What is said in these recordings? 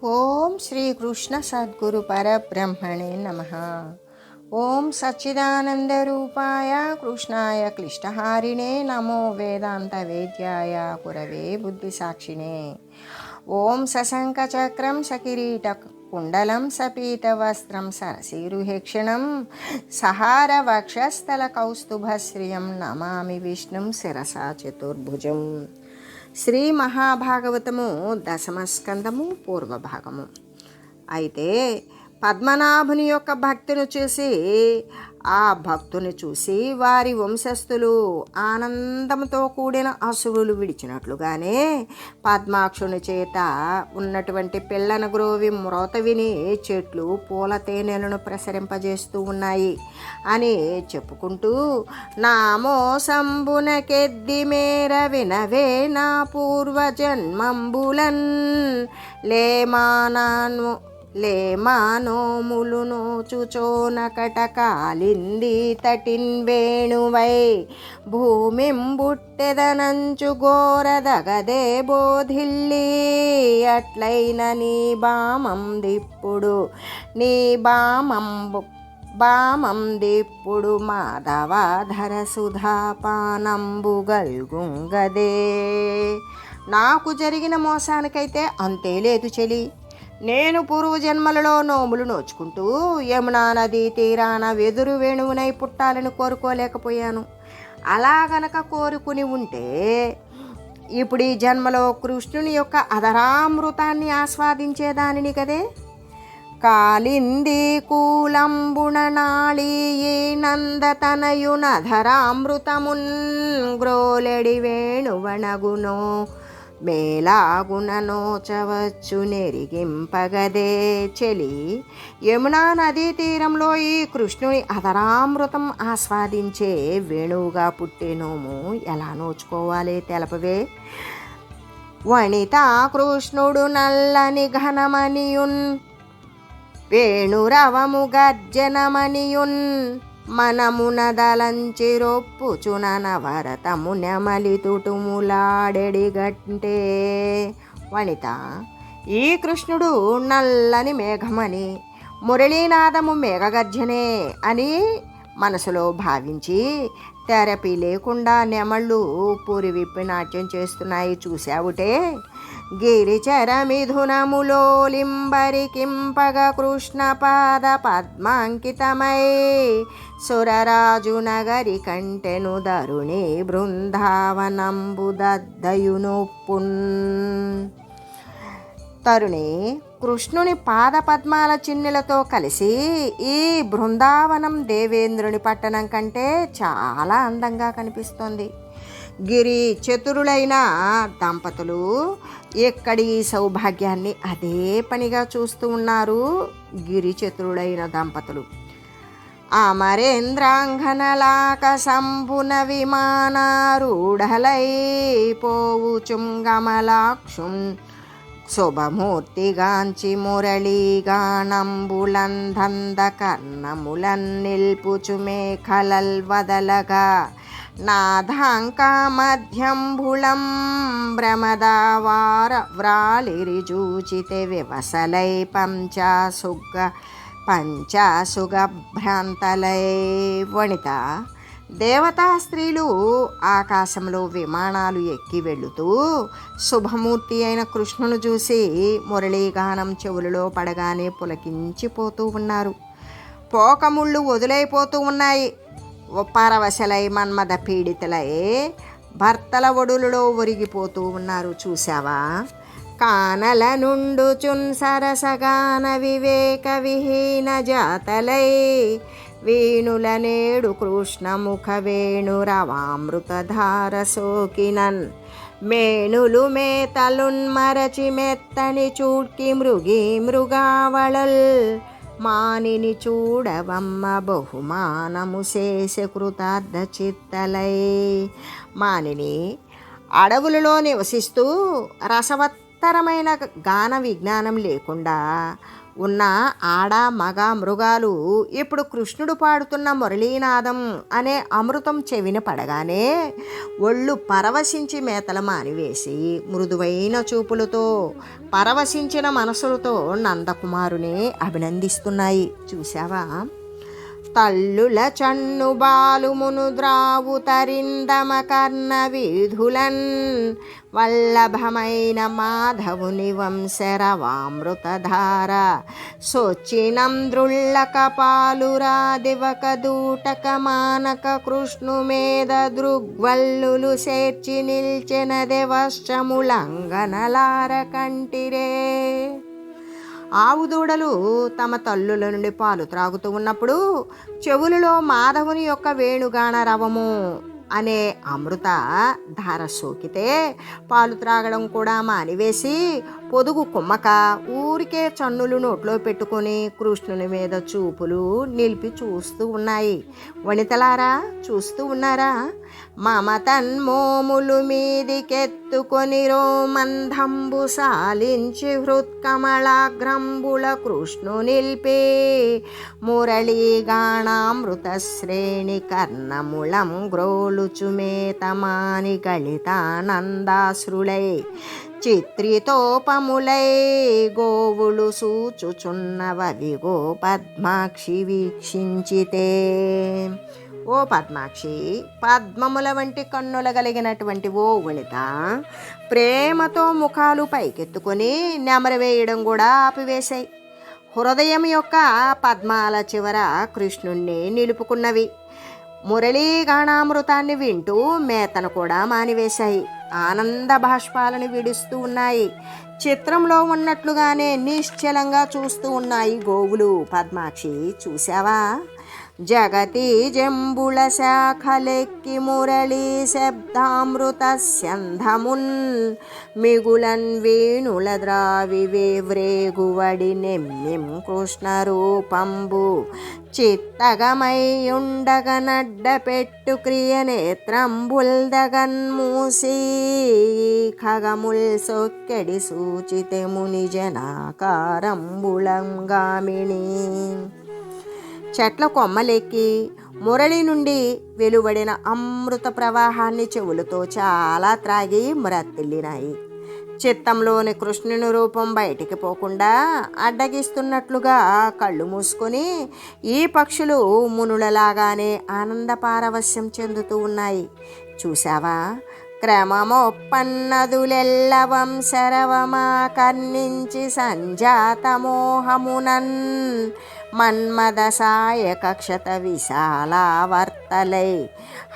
ఓం శ్రీ కృష్ణ సద్గురు పరబ్రహ్మణే నమః. ఓం సచ్చిదానంద రూపాయ కృష్ణాయ క్లిష్టహారిణే నమో వేదాంత వేద్యాయ కురవే బుద్ధి సాక్షిణే. ఓం సశంఖ చక్రం సకిరీట కుండలం సపీత వస్త్రం సరసీరుహేక్షణం సహార వక్షస్థల కౌస్తుభశ్రియం నమామి విష్ణుం శిరసా చతుర్భుజం. శ్రీ మహాభాగవతము దశమస్కందము పూర్వభాగము. అయితే పద్మనాభుని యొక్క భక్తిని చూసి వారి వంశస్థులు ఆనందంతో కూడిన అసువులు విడిచినట్లుగానే పద్మాక్షుని చేత ఉన్నటువంటి పిల్లన గ్రోవి మ్రోత విని చెట్లు పూల తేనెలను ప్రసరింపజేస్తూ ఉన్నాయి అని చెప్పుకుంటూ, నామో సంబునకెద్ది మేర వినవే నా పూర్వజన్మంబులన్ లేమానోములు నోచుచోనకట కాలింది తటిన్ వేణువై భూమిం బుట్టెదనంచు గోరదగదే బోధిల్లి అట్లైన నీ బామం దిప్పుడు మాధవాధర సుధాపానంబు గల్గుంగదే. నాకు జరిగిన మోసానికైతే అంతే లేదు చెలి. నేను పూర్వజన్మలలో నోములు నోచుకుంటూ యమునా నదీ తీరాన వెదురు వేణువునై పుట్టాలని కోరుకోలేకపోయాను. అలా గనక కోరుకుని ఉంటే ఇప్పుడు ఈ జన్మలో కృష్ణుని యొక్క అధరామృతాన్ని ఆస్వాదించేదానిని కదే. కాలింది కూలంబుణ నాళీ నందతనయునధరామృతమున్ గ్రోలెడి వేణువనగునో మేలాగున నోచవచ్చు నెరిగింపగదే. చెలి, యమునా నదీ తీరంలో ఈ కృష్ణుని అధరామృతం ఆస్వాదించే వేణువుగా పుట్టే నోము ఎలా నోచుకోవాలి తెలపవే. వనితా కృష్ణుడు నల్లని ఘనమనియున్ వేణురవము గర్జనమనియున్ మనమునదలంచి రొప్పుచునన వరతము నెమలి తుటుములాడెడిగంటే. వనిత, ఈ కృష్ణుడు నల్లని మేఘమని మురళీనాదము మేఘగర్జనే అని మనసులో భావించి తెరపి లేకుండా నెమళ్ళు పూరి విప్పి నాట్యం చేస్తున్నాయి చూశావుటే. గిరిచర మిథునములోలింబరికింపగ కృష్ణ పాద పద్మాంకితమై సురరాజు నగరి కంటెను దరుణి బృందావనంబు దద్దయునొప్పున్. తరుణి కృష్ణుని పాద పద్మాల చిన్నెలతో కలిసి ఈ బృందావనం దేవేంద్రుని పట్టణం కంటే చాలా అందంగా కనిపిస్తోంది. గిరి చతురులైన దంపతులు ఎక్కడి సౌభాగ్యాన్ని అదే పనిగా చూస్తూ ఉన్నారు. గిరి చతురులైన దంపతులు అమరేంద్రాంగనలాక సంభున విమానారూఢలై పోవుచుంగమలాక్షుం శుభమూర్తిగాంచి మురళీగానంబులందంద కర్ణములన్ నిల్పుచు మేఖలల్ వదలగా నాథాంకా మధ్యంబుళం భ్రమదావార వ్రాళిరిజూచితే వివసలై పంచాసుగ భ్రాంతలై. వనిత, దేవతా స్త్రీలు ఆకాశంలో విమానాలు ఎక్కి వెళుతూ శుభమూర్తి అయిన కృష్ణును చూసి మురళీగానం చెవులలో పడగానే పులకించిపోతూ ఉన్నారు. పోకముళ్ళు వదులైపోతూ ఉన్నాయి. పరవశలై మన్మద పీడితులై భర్తల ఒడులలో ఒరిగిపోతూ ఉన్నారు చూశావా. కానల నుండు చున్ సరసగాన వివేక విహీన జాతలై వేణుల నేడు కృష్ణముఖ వేణురవామృతధార సోకినన్ మేణులు మేతలున్మరచి మెత్తని చూడ్కి మృగావళల్ మానిని చూడవమ్మ బహుమానము శేష కృతార్థ చిత్తలై. మానిని అడవులలో నివసిస్తూ రసవత్తరమైన గాన విజ్ఞానం లేకుండా ఉన్న ఆడ మగ మృగాలు ఇప్పుడు కృష్ణుడు పాడుతున్న మురళీనాదం అనే అమృతం చెవిన పడగానే ఒళ్ళు పరవశించి మేతలు మానివేసి మృదువైన చూపులతో పరవశించిన మనసులతో నందకుమారుని అభినందిస్తున్నాయి. చూసావా? తల్లుల చన్ను బాలుమును ద్రావు తరిందమ కర్ణ వీధులన్ వల్లభమైన మాధవుని వంశరవామృతధార సొచ్చినంద్రుళ్ళక పాలురా దివక దూటక మానక కృష్ణు మీద దృగ్వల్లులు చేర్చి నిల్చెనదే వశ్చములంగనలార కంటిరే. ఆవు దూడలు తమ తల్లుల నుండి పాలు త్రాగుతూ ఉన్నప్పుడు చెవులలో మాధవుని యొక్క వేణుగాన రవము అనే అమృత ధార సోకితే పాలు త్రాగడం కూడా మానివేసి పొదుగు కుమ్మక ఊరికే చన్నులు నోట్లో పెట్టుకొని కృష్ణుని మీద చూపులు నిలిపి చూస్తూ ఉన్నాయి. వనితలారా, చూస్తూ ఉన్నారా? మమతన్మోములు మీదికెత్తుకొని రోమంధంబు సాలించి హృత్కమలాగ్రంబుల కృష్ణు నిల్పి మురళీగాణామృత శ్రేణి కర్ణముళం గ్రోలుచుమేతమాని గళితానందాశ్రులై చిత్రితోపములై గోవులు సూచుచున్నవవిగో పద్మాక్షి వీక్షించితే. ఓ పద్మాక్షి, పద్మముల వంటి కన్నుల కలిగినటువంటి ఓ వనిత, ప్రేమతో ముఖాలు పైకెత్తుకొని నెమరు వేయడం కూడా ఆపివేశాయి. హృదయం యొక్క పద్మాల చివర కృష్ణుణ్ణి నిలుపుకున్నవి. మురళీగాణామృతాన్ని వింటూ మేతను కూడా మానివేశాయి. ఆనంద బాష్పాలను విడుస్తూ ఉన్నాయి. చిత్రంలో ఉన్నట్లుగానే నిశ్చలంగా చూస్తూ ఉన్నాయి గోవులు. పద్మాక్షి, చూసావా? జగతి జంబుల శాఖలెక్కి మురళీ శబ్దామృత స్యంధమున్ మిగులన్ వేణుల ద్రావి వేవ్రేగువడి నెమ్మిం కృష్ణ రూపంబు చిత్తగమయ్యుండగ నడ్డ పెట్టు క్రియ నేత్రంబుల్దగన్ మూసి ఖగముల్ సొక్కెడి సూచితే ముని జనాకారంబులంగామిణి. చెట్ల కొమ్మలెక్కి మురళి నుండి వెలువడిన అమృత ప్రవాహాన్ని చెవులతో చాలా త్రాగి మ్రత్తిల్లినాయి. చిత్తంలోని కృష్ణుని రూపం బయటికి పోకుండా అడ్డగిస్తున్నట్లుగా కళ్ళు మూసుకొని ఈ పక్షులు మునులలాగానే ఆనంద పారవశ్యం చెందుతూ ఉన్నాయి. చూసావా? క్రమమొప్పన్నదులెల్ల వంశరవమా కర్ణించి సంజాత మోహమునన్ మన్మద సాయక క్షత విశాలావర్తలై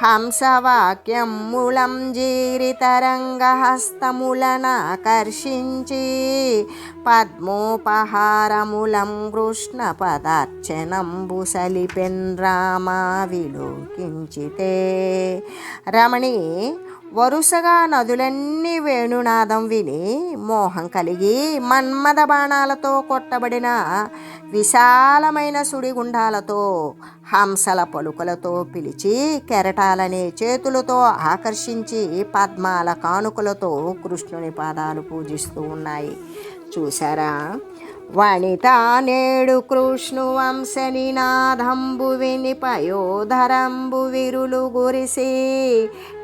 హంసవాక్యం మూలం జీరితరంగ హస్తములనాకర్షించి పద్మోపహారములం కృష్ణ పదార్చనంబు సలిపెన్ రామా విలోకించితే. రమణి, వరుసగా నదులన్నీ వేణునాదం విని మోహం కలిగి మన్మద బాణాలతో కొట్టబడిన విశాలమైన సుడిగుండాలతో హంసల పలుకలతో పిలిచి కెరటాలనే చేతులతో ఆకర్షించి పద్మాల కానుకలతో కృష్ణుని పాదాలు పూజిస్తూ ఉన్నాయి. చూసారా? వనిత నేడు కృష్ణు వంశనినాదంబు విని పయోధరంబు విరులు గురిసి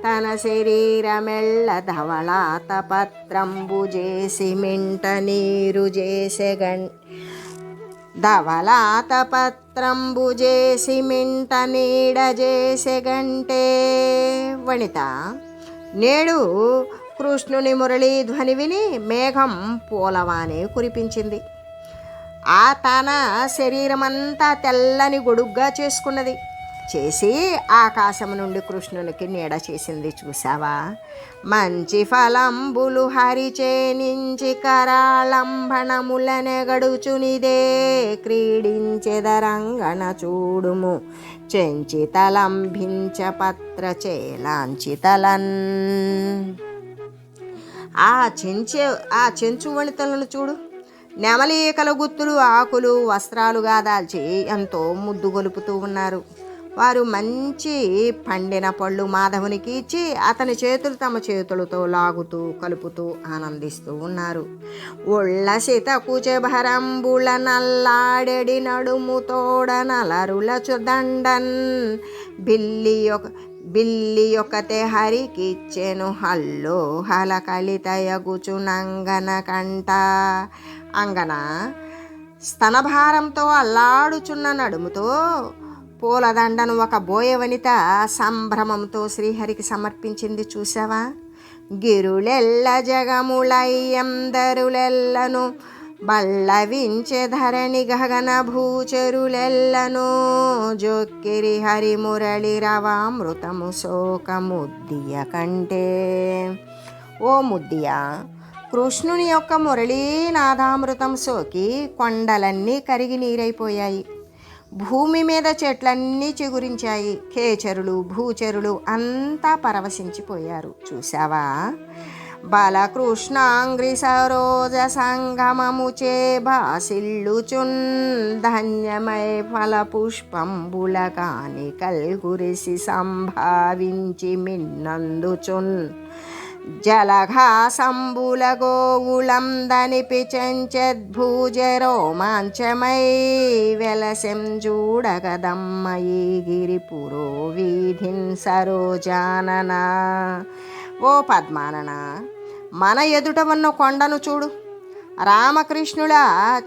తన శరీరమెల్ల ధవళాత పత్రంబు చేసి మింట నీరు చేసెగన్ ధవళాత పత్రంబు చేసి మింట నీడ చేసెగంటే. వనిత, నేడు కృష్ణుని మురళీ ధ్వని విని మేఘం పూలవానే కురిపించింది. ఆ తన శరీరమంతా తెల్లని గొడుగ్గా చేసుకున్నది. చేసి ఆకాశం నుండి కృష్ణునికి నీడ చేసింది. చూసావా? మంచి ఫలంబులు హరిచేనించి కరాళంబణములనెగడుచునిదే క్రీడించెదరంగణ చూడుము చెంచితలంభించ పత్ర చేలాంచితలన్. ఆ చెంచు వనితలను చూడు. నెమలీకల గుత్తులు, ఆకులు వస్త్రాలుగా దాల్చి ఎంతో ముద్దు గొలుపుతూ ఉన్నారు. వారు మంచి పండిన పళ్ళు మాధవునికి ఇచ్చి అతని చేతులు తమ చేతులతో లాగుతూ కలుపుతూ ఆనందిస్తూ ఉన్నారు. ఉళ్ళసిత కుచెభరంబుల నల్లాడెడి నడుము తోడ నలరుల చుదండన్ బిల్లి ఒకతే హరికిచ్చెను హల్లో హల కలితయగుచునంగన కంట. అంగన స్తనభారంతో అల్లాడుచున్న నడుముతో పూలదండను ఒక బోయవనిత సంభ్రమంతో శ్రీహరికి సమర్పించింది. చూసావా? గిరులెల్ల జగములయ్యందరులెల్లను బల్లవించె ధరణి గగన భూచరులెల్లను జొక్కిరి హరి మురళి రవామృతము శోక ముద్దియ కంటే. ఓ ముద్దియ, కృష్ణుని యొక్క మురళీనాదామృతం సోకి కొండలన్నీ కరిగి నీరైపోయాయి. భూమి మీద చెట్లన్నీ చిగురించాయి. కేచరులు భూచరులు అంతా పరవశించిపోయారు. చూసావా? బాలకృష్ణాంగ్రి సరోజ సంగమముచే బాసిల్లుచున్ ధన్యమై ఫల పుష్పంబుల కాని కల్గురిసి సంభావించి మిన్నందుచున్ జలఘాసంబుల గోవులందనిపి చెంచెద్భూజ రోమాంచమై వెలసెం చూడగదమ్మయి గిరిపురో వీధిన్ సరోజానన. ఓ పద్మానన, మన ఎదుట ఉన్న కొండను చూడు. రామకృష్ణుల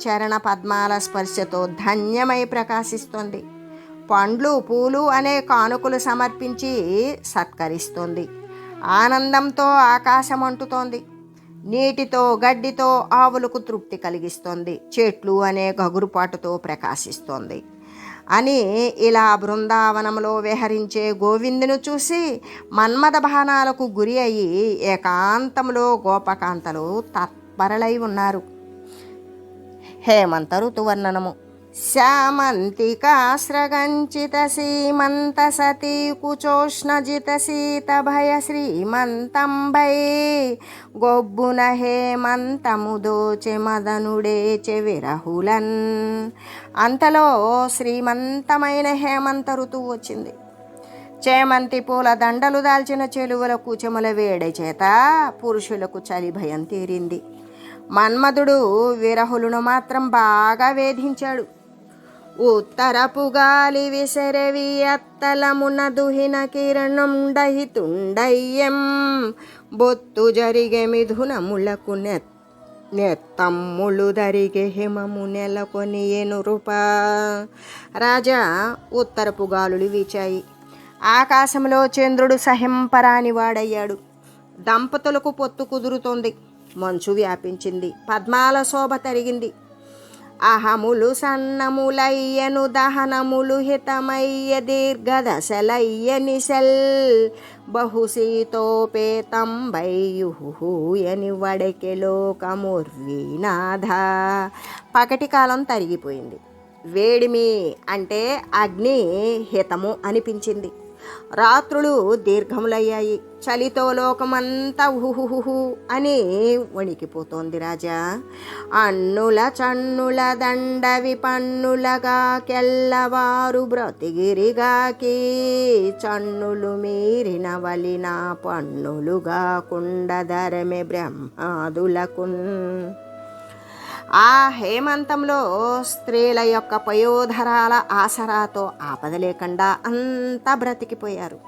చరణ పద్మాల స్పర్శతో ధన్యమై ప్రకాశిస్తోంది. పండ్లు పూలు అనే కానుకలు సమర్పించి సత్కరిస్తోంది. ఆనందంతో ఆకాశం అంటుతోంది. నీటితో గడ్డితో ఆవులకు తృప్తి కలిగిస్తోంది. చెట్లు అనే గగురుపాటుతో ప్రకాశిస్తోంది అని ఇలా బృందావనంలో విహరించే గోవిందును చూసి మన్మథ బాణాలకు గురి అయి ఏకాంతంలో గోపకాంతలు తత్పరలై ఉన్నారు. హేమంత ఋతువర్ణనము. శ్యామంతికాశ్రగంచిత సీమంత సతీ కుచోష్ణజిత శీత భయ శ్రీమంతంబై గొబ్బున హేమంతము దోచె మదనుడేచె విరహులన్. అంతలో శ్రీమంతమైన హేమంత ఋతువు వచ్చింది. చేమంతి పూల దండలు దాల్చిన చెలువల కూచముల వేడి చేత పురుషులకు చలి భయం తీరింది. మన్మధుడు విరహులను మాత్రం బాగా వేధించాడు. ఉత్తరపు గాలి విసరవి అత్తలమున దుహిన కిరణుండహితుండయ్యం బొత్తు జరిగే మిథునములకు నెత్తమ్ములు దరిగే హిమము నెలకొని ఎనురుప. రాజా, ఉత్తరపు గాలులు వీచాయి. ఆకాశంలో చంద్రుడు సహింపరాని వాడయ్యాడు. దంపతులకు పొత్తు కుదురుతోంది. మంచు వ్యాపించింది. పద్మాల శోభ తరిగింది. అహములు సన్నములయ్యను దహనములు హితమయ్య దీర్ఘదశలయ్య నిశల్ బహుశీతోపేతంబయ్యుహూయని వడకె లోకముర్వీనాథ. పగటి కాలం తరిగిపోయింది. వేడిమి అంటే అగ్ని హితము అనిపించింది. రాత్రులు దీర్ఘములయ్యాయి. చలితో లోకమంతా ఉహుహుహు అని వణికిపోతోంది. రాజా, అన్నుల చన్నుల దండవి పన్నులగా కెల్లవారు బ్రతిగిరిగాకి చన్నులు మీరిన వలిన పన్నులుగా కుండధరమే బ్రహ్మాదులకున్. ఆ హేమంతంలో స్త్రీల యొక్క పయోధరాల ఆసరాతో ఆపద లేకుండా అంతా బ్రతికిపోయారు.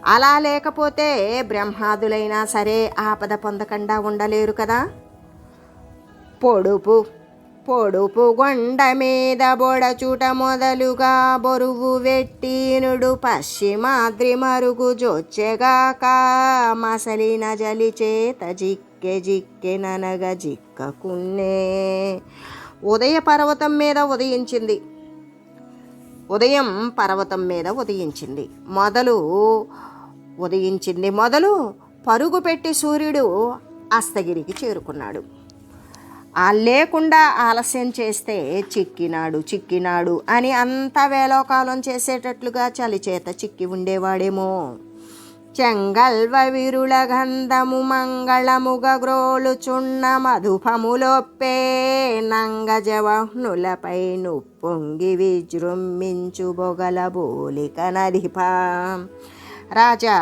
అలా లేకపోతే బ్రహ్మాదులైనా సరే ఆపద పొందకుండా ఉండలేరు కదా. పొడుపు పొడుపు గొండ మీద బొడచుట మొదలుగా బొరువు వెట్టినుడు పశ్చిమాద్రి మరుగు జొచ్చెగాక మసలిన జలి చేత జిక్కె జిక్కె ననగ జిక్కకున్నే. ఉదయ పర్వతం మీద ఉదయించింది. ఉదయం పర్వతం మీద ఉదయించింది. మొదలు పరుగు పెట్టి సూర్యుడు అస్తగిరికి చేరుకున్నాడు. లేకుండా ఆలస్యం చేస్తే చిక్కినాడు అని అంతా వేలోకాలం చేసేటట్లుగా చలిచేత చిక్కి ఉండేవాడేమో. చెంగల్వ విరుల గంధము మంగళముగ గ్రోలుచున్న మధుపములొప్పే నంగజవహ్నులపై నుప్పొంగి విజృంభించు బొగల బోలిక నదిపా. రాజా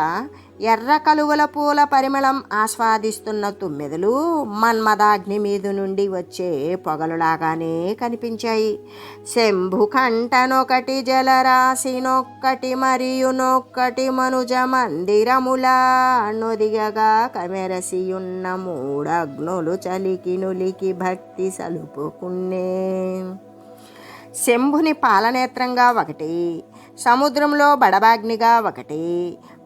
ఎర్ర కలువల పూల పరిమళం ఆస్వాదిస్తున్న తుమ్మెదలు మన్మదాగ్ని మీద నుండి వచ్చే పొగలులాగానే కనిపించాయి. శంభు కంఠనొకటి జలరాశినొక్కటి మరియు నొక్కటి మనుజ మందిరములా నొదిగగా కమెరసియున్న మూడగ్నులు చలికి నులికి భక్తి సలుపుకున్నే. శంభుని పాలనేత్రంగా ఒకటి, సముద్రంలో బడబాగ్నిగా ఒకటి,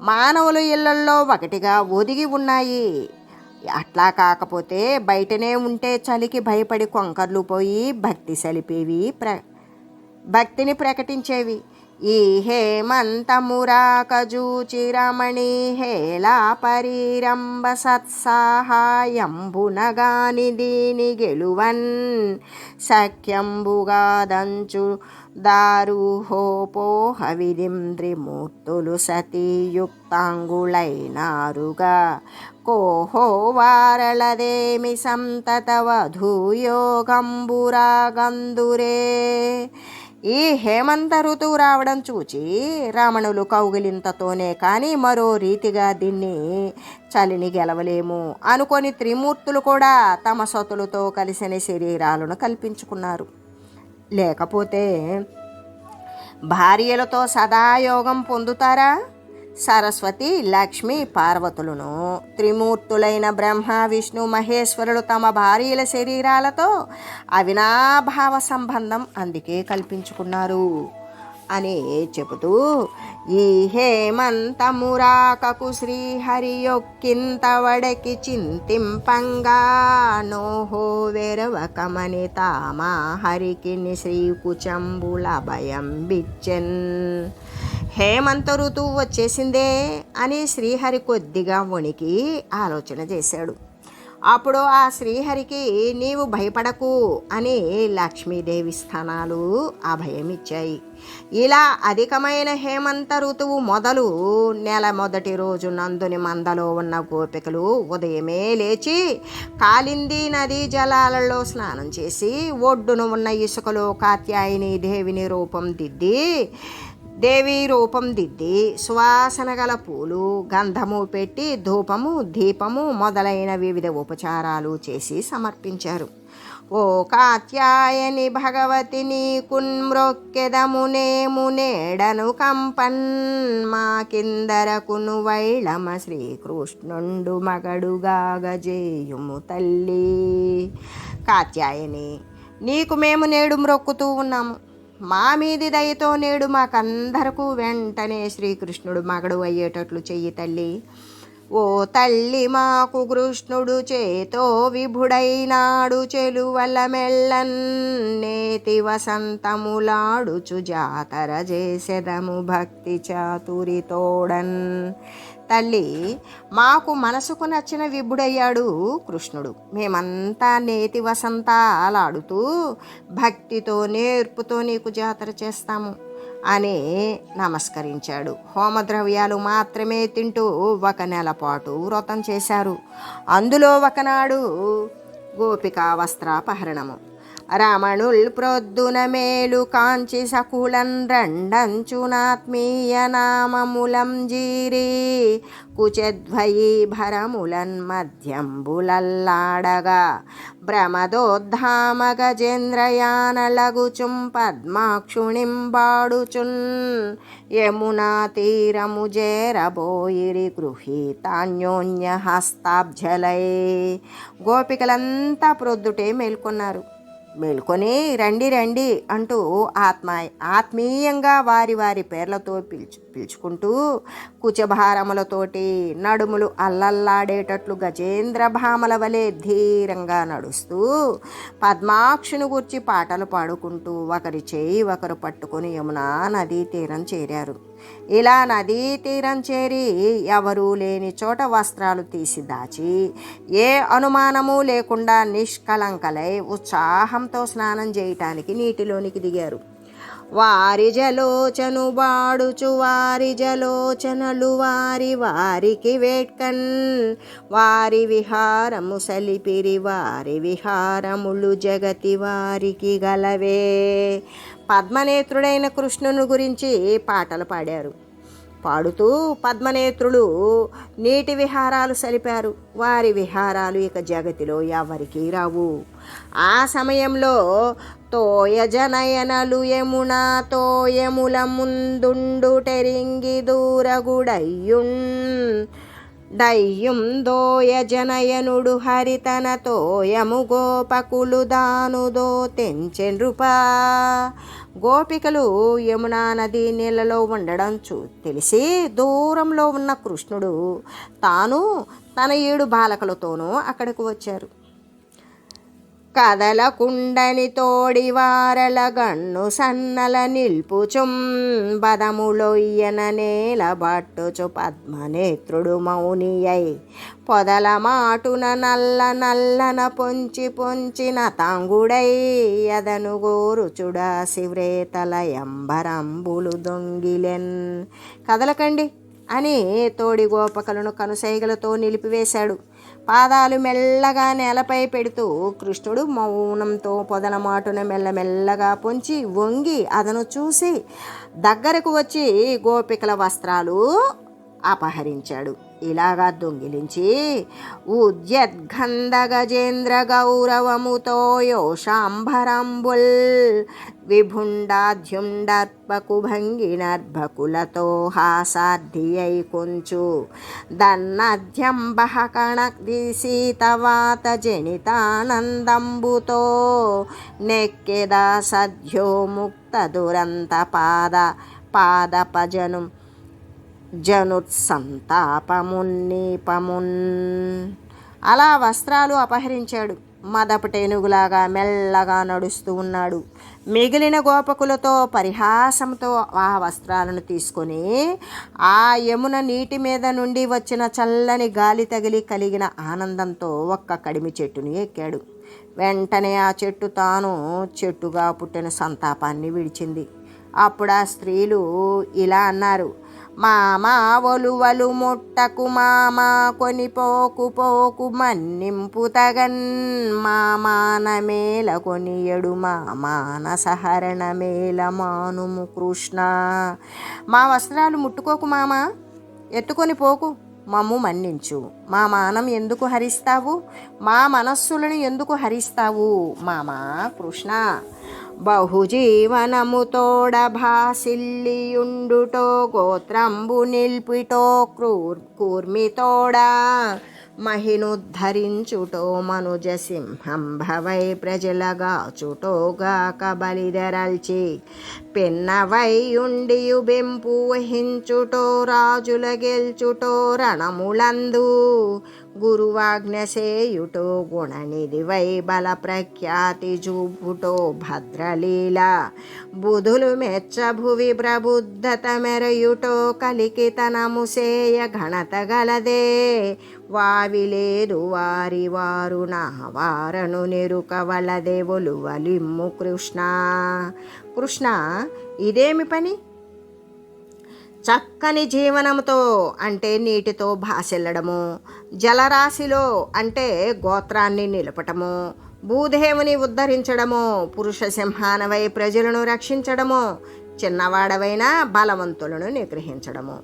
మానవుల ఇళ్లల్లో ఒకటిగా ఒదిగి ఉన్నాయి. అట్లా కాకపోతే బయటనే ఉంటే చలికి భయపడి కొంకర్లు పోయి భక్తి సలిపేవి, భక్తిని ప్రకటించేవి. ఈ హేమంతమురాకజూచి రమణి హేళా పరీరంబ సత్సాహాయంబునగాని దీని గెలువన్ సఖ్యంబుగాదంచు దారుహోపోహ విధింద్రిమూర్తులు సతీయుక్తాంగులైనారుగా కోహో వారళదేమి సంతత వధూయోగంబురాగందురే. ఈ హేమంత ఋతువు రావడం చూచి రమణులు కౌగిలింతతోనే కానీ మరో రీతిగా దీన్ని చలిని గెలవలేము అనుకొని త్రిమూర్తులు కూడా తమ సతులతో కలిసిన శరీరాలను కల్పించుకున్నారు. లేకపోతే భార్యలతో సదాయోగం పొందుతారా? సరస్వతి, లక్ష్మి, పార్వతులను త్రిమూర్తులైన బ్రహ్మ, విష్ణు, మహేశ్వరులు తమ భార్యల శరీరాలతో అవినాభావ సంబంధం అందుకే కల్పించుకున్నారు అని చెబుతూ ఈ హేమంతమురాకకు శ్రీహరి యొక్కింత వడకి చింతింపంగా నోహో వెరవకమని తామా హరికి శ్రీకుచంబుల భయం బిచ్చెన్. హేమంత ఋతువు వచ్చేసిందే అని శ్రీహరి కొద్దిగా వణికి ఆలోచన చేశాడు. అప్పుడు ఆ శ్రీహరికి నీవు భయపడకు అని లక్ష్మీదేవి స్థానాలు అభయమిచ్చాయి. ఇలా అధికమైన హేమంత ఋతువు మొదలు నెల మొదటి రోజు నందుని మందలో ఉన్న గోపికలు ఉదయమే లేచి కాళింది నదీ జలాలలో స్నానం చేసి ఒడ్డున ఉన్న ఇసుకలో కాత్యాయని దేవి రూపం దిద్ది సువాసన గల పూలు, గంధము పెట్టి ధూపము, దీపము మొదలైన వివిధ ఉపచారాలు చేసి సమర్పించారు. ఓ కాత్యాయని భగవతి నీకున్మ్రొక్కెదమునేము నేడను కంపన్ మా కిందరకును వైళమ శ్రీకృష్ణుండు మగడుగాగజేయుము తల్లి. కాత్యాయని, నీకు మేము నేడు మ్రొక్కుతూ ఉన్నాము. మా మీది దయతో నేడు మాకందరకు వెంటనే శ్రీకృష్ణుడు మగడు అయ్యేటట్లు చెయ్యి తల్లి. ఓ తల్లి, మాకు కృష్ణుడు చేతో విభుడైనాడు చెలువల మెల్లన్ నేతి వసంతములాడుచు జాతర చేసెదము భక్తి చాతురితోడన్. తల్లి, మాకు మనసుకు నచ్చిన విభుడయ్యాడు కృష్ణుడు. మేమంతా నేతి వసంతాలాడుతూ భక్తితో నేర్పుతో నీకు జాతర చేస్తాము అని నమస్కరించాడు. హోమద్రవ్యాలు మాత్రమే తింటూ 1 నెల పాటు వ్రతం చేశారు. అందులో ఒకనాడు గోపికా వస్త్రాపహరణము. రమణుల్ ప్రొద్దున మేలు కాంచి సకులన్ రెండంచునాత్మీయ నామములం జీరి కుచద్వయీ భరములన్ మధ్యంబులల్లాడగా భ్రమదోద్ధామ గజేంద్రయానలగుచుం పద్మాక్షుణింబాడుచున్ యమునా తీరము జేరబోయిరి గృహీతాన్యోన్య హస్తాబ్జలై. గోపికలంతా ప్రొద్దుటే మేల్కొన్నారు. మేల్కొని రండి రండి అంటూ ఆత్మీయంగా వారి వారి పేర్లతో పిలుచుకుంటూ కుచభారములతోటి నడుములు అల్లల్లాడేటట్లు గజేంద్ర భామల వలె ధీరంగా నడుస్తూ పద్మాక్షుని గూర్చి పాటలు పాడుకుంటూ ఒకరి చేయి ఒకరు పట్టుకుని యమునా నదీ తీరం చేరారు. ఇలా నదీ తీరం చేరి ఎవరూ లేని చోట వస్త్రాలు తీసి దాచి ఏ అనుమానము లేకుండా నిష్కలంకలై ఉత్సాహంతో స్నానం చేయటానికి నీటిలోనికి దిగారు. వారి జలోచను బాడుచు వారి జలోచనలు వారి వారికి వేట్కన్ వారి విహారము సలిపిరి వారి విహారములు జగతి వారికి గలవే. పద్మనేత్రుడైన కృష్ణుని గురించి పాటలు పాడారు. పాడుతూ పద్మనేత్రులు నీటి విహారాలు సలిపారు. వారి విహారాలు ఇక జగతిలో ఎవరికీ రావు. ఆ సమయంలో తోయజనయనలు యమునా తోయముల ముందుండు టెరింగి దూరగుడయ్యున్ డయ్యుం దోయ జనయనుడు హరితన తోయము గోపకులు దానుదో తెంచెన్రుపా. గోపికలు యమునా నది నీళ్ళలో ఉండడం తెలిసి దూరంలో ఉన్న కృష్ణుడు తాను తన 7 బాలకులతోనూ అక్కడికి వచ్చారు. కదలకుండని తోడి వారల గన్ను సన్నల నిల్పుచుం బదములొయ్యన నేల బట్టుచు పద్మనేత్రుడు మౌనియై పొదల మాటున నల్ల నల్లన పొంచి పొంచిన తాంగుడై యదను గోరుచుడా శివ్రేతల ఎంబరంబులు దొంగిలెన్. కదలకండి అని తోడి గోపకులను కనుసైగలతో నిలిపివేశాడు. పాదాలు మెల్లగా నేలపై పెడుతూ కృష్ణుడు మౌనంతో పొదల మాటున మెల్లమెల్లగా పొంచి వంగి అదను చూసి దగ్గరకు వచ్చి గోపికల వస్త్రాలు అపహరించాడు. ఇలాగా దొంగిలించి ఉద్యద్గంధ గజేంద్ర గౌరవముతో యోషాంబరంబుల్ విభుండాధ్యుండర్పకు భంగినర్భకులతో హాసార్థియై కొంచు దన్నధ్యంబహ కణదీసీతవాత జనితానందంబుతో నెక్కెద సద్యో ముక్త దురంత పాదపజను జనుత్సంతాపమున్నీపమున్. అలా వస్త్రాలు అపహరించాడు. మదపటేనుగులాగా మెల్లగా నడుస్తూ ఉన్నాడు. మిగిలిన గోపకులతో పరిహాసంతో ఆ వస్త్రాలను తీసుకొని ఆ యమున నీటి మీద నుండి వచ్చిన చల్లని గాలి తగిలి కలిగిన ఆనందంతో ఒక్క కడిమి చెట్టుని ఎక్కాడు. వెంటనే ఆ చెట్టు తాను చెట్టుగా పుట్టిన సంతాపాన్ని విడిచింది. అప్పుడు ఆ స్త్రీలు ఇలా అన్నారు: మామా ఒలువలు ముట్టకు మామా కొని పోకు పోకు మన్నింపు తగన్ మామాన మేల కొనియడు మామాన సహరణ మేల మానుము కృష్ణ. మా వస్త్రాలు ముట్టుకోకు మామా, ఎత్తుకొని పోకు, మమ్ము మన్నించు. మా మానం ఎందుకు హరిస్తావు, మా మనస్సులను ఎందుకు హరిస్తావు మామా కృష్ణ. బహుజీవనము తోడ భాసిల్లియుండుటో గోత్రంబు నిల్పిటో కూర్మితోడా మహినుద్ధరించుటో మనుజ సింహం భవై ప్రజలగాచుటో గాక బలిదరల్చి పెన్నవై ఉండియు బెంపు వహించుటో రాజుల గెల్చుటో రణములందు గురువాజ్ఞ సేయుటో గుణనిధివై బల ప్రఖ్యాతి చూపుటో భద్రలీల బుధులు మెచ్చ భువి ప్రబుద్ధత మెరయుటో కలికితనము సేయ ఘనత గలదే వావిలేదు వారి వారు నా వారను నెరుకవలదే ఒలువలిమ్ము కృష్ణ. కృష్ణ, ఇదేమి పని? చక్కని జీవనముతో అంటే నీటితో భాసిల్లడము, జలరాశిలో అంటే గోత్రాన్ని నిలపటము, భూదేవుని ఉద్ధరించడము, పురుష సింహానవై ప్రజలను రక్షించడము, చిన్నవాడవైన బలవంతులను నిగ్రహించడము,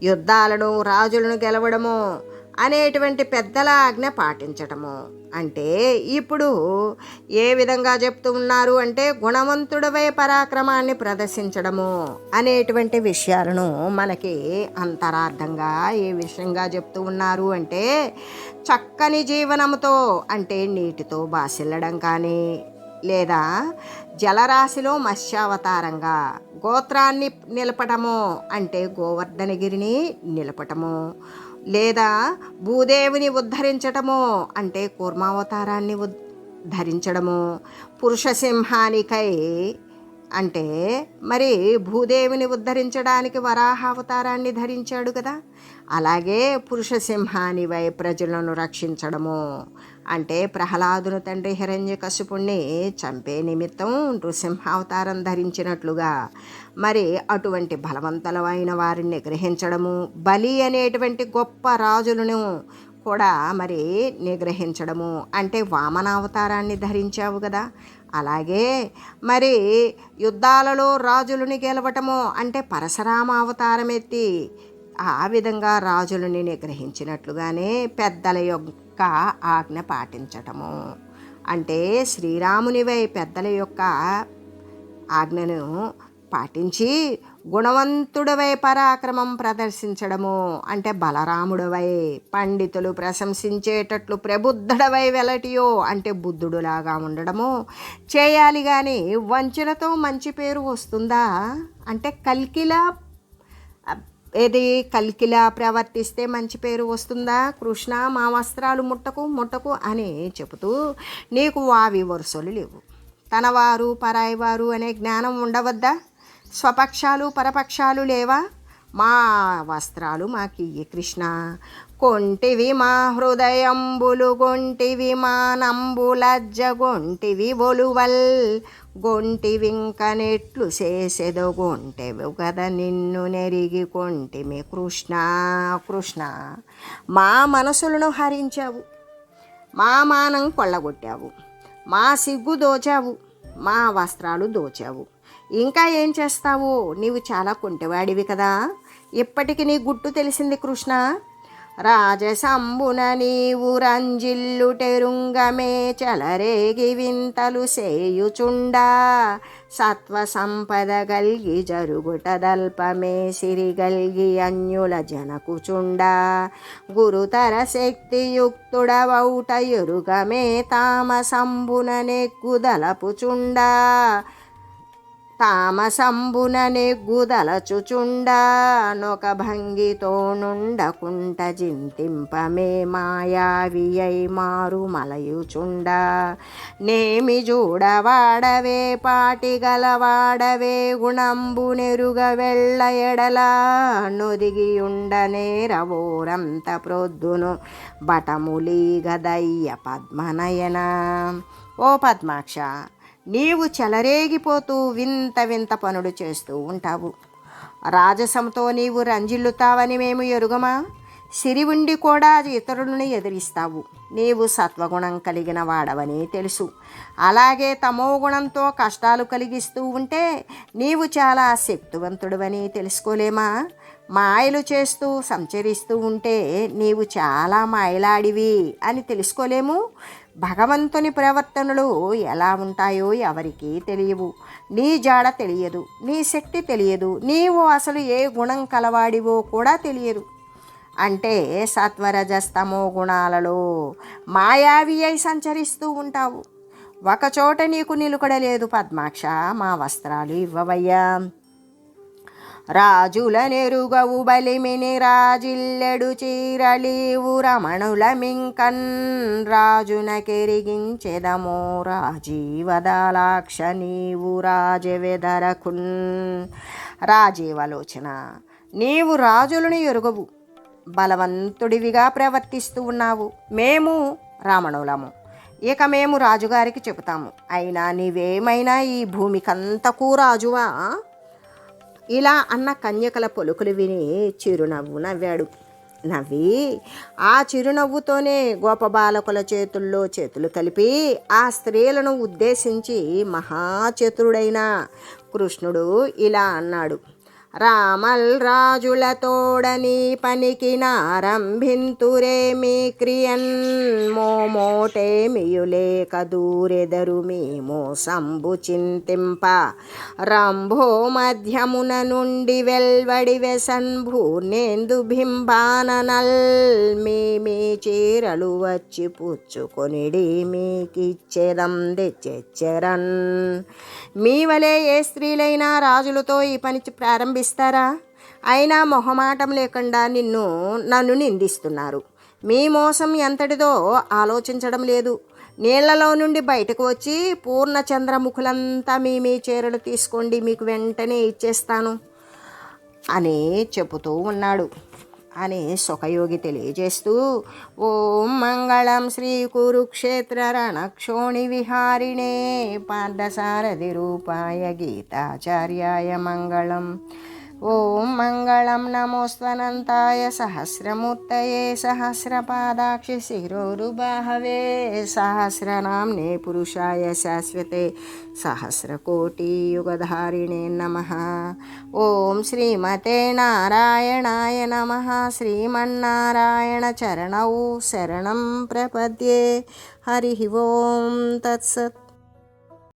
యుద్ధాలను రాజులను గెలవడము అనేటువంటి పెద్దల ఆజ్ఞ పాటించటము. అంటే ఇప్పుడు ఏ విధంగా చెప్తూ ఉన్నారు అంటే గుణవంతుడవై పరాక్రమాన్ని ప్రదర్శించడము అనేటువంటి విషయాలను మనకి అంతరార్థంగా ఏ విషయంగా చెప్తూ ఉన్నారు అంటే చక్కని జీవనముతో అంటే నీటితో బాసిల్లడం కానీ, లేదా జలరాశిలో మత్స్యావతారంగా గోత్రాన్ని నిలపటము అంటే గోవర్ధనగిరిని నిలపటము, లేదా భూదేవిని ఉద్ధరించటము అంటే కూర్మావతారాన్ని ధరించడము, పురుష సింహానికై అంటే మరి భూదేవిని ఉద్ధరించడానికి వరాహ అవతారాన్ని ధరించాడు కదా. అలాగే పురుష సింహానివై ప్రజలను రక్షించడము అంటే ప్రహ్లాదుని తండ్రి హిరణ్యకశిపుణ్ణి చంపే నిమిత్తం నృసింహావతారం ధరించినట్లుగా మరి అటువంటి బలవంతులైన వారిని నిగ్రహించడము, బలి అనేటువంటి గొప్ప రాజులను కూడా మరి నిగ్రహించడము అంటే వామనావతారాన్ని ధరించావు కదా. అలాగే మరి యుద్ధాలలో రాజులని గెలవటము అంటే పరశురామ అవతారం ఎత్తి ఆ విధంగా రాజులని నిగ్రహించినట్లుగానే పెద్దల యొక్క ఆజ్ఞ పాటించటము అంటే శ్రీరామునివై పెద్దల యొక్క ఆజ్ఞను పాటించి గుణవంతుడవై పరాక్రమం ప్రదర్శించడము అంటే బలరాముడవై పండితులు ప్రశంసించేటట్లు ప్రబుద్ధుడవై వెలటియో అంటే బుద్ధుడులాగా ఉండడము చేయాలి. కానీ వంచనతో మంచి పేరు వస్తుందా అంటే కల్కిలా ప్రవర్తిస్తే మంచి పేరు వస్తుందా? కృష్ణ మా వస్త్రాలు ముట్టకు అని చెబుతూ నీకు వావి వరుసలు లేవు. తనవారు పరాయివారు అనే జ్ఞానం ఉండవద్దా? స్వపక్షాలు పరపక్షాలు లేవా? మా వస్త్రాలు మాకియ్యి కృష్ణ. కొంటివి మా హృదయంబులు గొంటివి మా నంబులజ్జ గొంటివి ఒలువల్ గొంటివింకనెట్లు చేసేదో గొంటెవు కదా నిన్ను నెరిగి కొంటిమి కృష్ణ. కృష్ణ మా మనసులను హరించావు, మా మానం కొల్లగొట్టావు, మా సిగ్గు దోచావు, మా వస్త్రాలు దోచావు. ఇంకా ఏం చేస్తావు? నీవు చాలా కుంటివాడివి కదా. ఇప్పటికి నీ గుట్టు తెలిసింది కృష్ణ. రాజసంబున నీవు రంజిల్లుటెరుంగమే చలరేగి వింతలు సేయుచుండా సత్వ సంపద గల్గి జరుగుటదల్పమే సిరిగల్గి అన్యుల జనకుచుండా గురుతర శక్తియుక్తుడవౌట ఎరుగమే తామసంబున నెగ్గుదలపుచుండా తామసంబున నెగ్గుదలచుచుండా నొక భంగితో నుండకుంట జింతింపమే మాయావియై మారు మలయుచుండా నేమి జూడవాడవే పాటిగలవాడవే గుణంబు నెరుగ వెళ్ళ ఎడలా నొదిగియుండనేరవోరంత ప్రొద్దును బటములీగదయ్య పద్మనయన. ఓ పద్మాక్ష, నీవు చెలరేగిపోతూ వింత వింత పనులు చేస్తూ ఉంటావు. రాజసంతో నీవు రంజిల్లుతావని మేము ఎరుగమా? సిరి ఉండి కూడా ఇతరులను ఎదిరిస్తావు. నీవు సత్వగుణం కలిగిన వాడవని తెలుసు. అలాగే తమో గుణంతో కష్టాలు కలిగిస్తూ ఉంటే నీవు చాలా శక్తివంతుడవని తెలుసుకోలేమా? మాయలు చేస్తూ సంచరిస్తూ ఉంటే నీవు చాలా మాయలాడివి అని తెలుసుకోలేము. భగవంతుని ప్రవర్తనలు ఎలా ఉంటాయో ఎవరికీ తెలియవు. నీ జాడ తెలియదు, నీ శక్తి తెలియదు, నీవు అసలు ఏ గుణం కలవాడివో కూడా తెలియదు. అంటే సత్వరజస్తమో గుణాలలో మాయావి అయి సంచరిస్తూ ఉంటావు. ఒకచోట నీకు నిలుకడలేదు పద్మాక్ష. మా వస్త్రాలు ఇవ్వవయ్యా. రాజుల నెరుగవు బలిమిని రాజిల్లెడు చీరలీవు రమణుల మింకన్ రాజున కెరిగించెదమో రాజీవదాలాక్ష నీవు రాజవెదరకున్. రాజీవలోచన, నీవు రాజులను ఎరుగవు, బలవంతుడివిగా ప్రవర్తిస్తూ ఉన్నావు. మేము రామణులము, ఇక మేము రాజుగారికి చెబుతాము. అయినా నీవేమైనా ఈ భూమికంతకు రాజువా? ఇలా అన్న కన్యకల పలుకులు విని చిరునవ్వు నవ్వాడు. నవ్వి ఆ చిరునవ్వుతోనే గోపబాలకుల చేతుల్లో చేతులు కలిపి ఆ స్త్రీలను ఉద్దేశించి మహాచతురుడైన కృష్ణుడు ఇలా అన్నాడు. రామల్ రాజుల తోడని పనికి నారంభింతురేమి క్రియన్ మోమోటేమియులేక దూరెదరు మేము సంబు చింతింప రంభో మధ్యమున నుండి వెల్వడి వెసన్భూర్నేందు బింబాననల్ మీ చీరలు వచ్చి పుచ్చుకొనిడి మీకిచ్చేదం తెచ్చెరన్. మీ వలె ఏ స్త్రీలైనా రాజులతో ఈ పని ప్రారంభిస్తారా? అయినా మొహమాటం లేకుండా నన్ను నిందిస్తున్నారు. మీ మోసం ఎంతటిదో ఆలోచించడం లేదు. నీళ్లలో నుండి బయటకు వచ్చి పూర్ణచంద్రముఖులంతా మీ చీరలు తీసుకోండి, మీకు వెంటనే ఇచ్చేస్తాను అని చెబుతూ ఉన్నాడు అని సుఖయోగి తెలియజేస్తూ, ఓం మంగళం శ్రీ కురుక్షేత్ర రణక్షోణి విహారిణే పార్థసారథి రూపాయ గీతాచార్యాయ మంగళం. ఓం మంగళం నమోస్త్వనంతాయ సహస్రమూర్తయే సహస్రపాదాక్షి శిరోరుబాహవే సహస్రనామ్నే పురుషాయ శాశ్వతే సహస్రకోటియుగధారిణే నమః. ఓం శ్రీమతే నారాయణాయ నమః. శ్రీమన్నారాయణ చరణౌ శరణం ప్రపద్యే. హరి ఓం తత్సత్.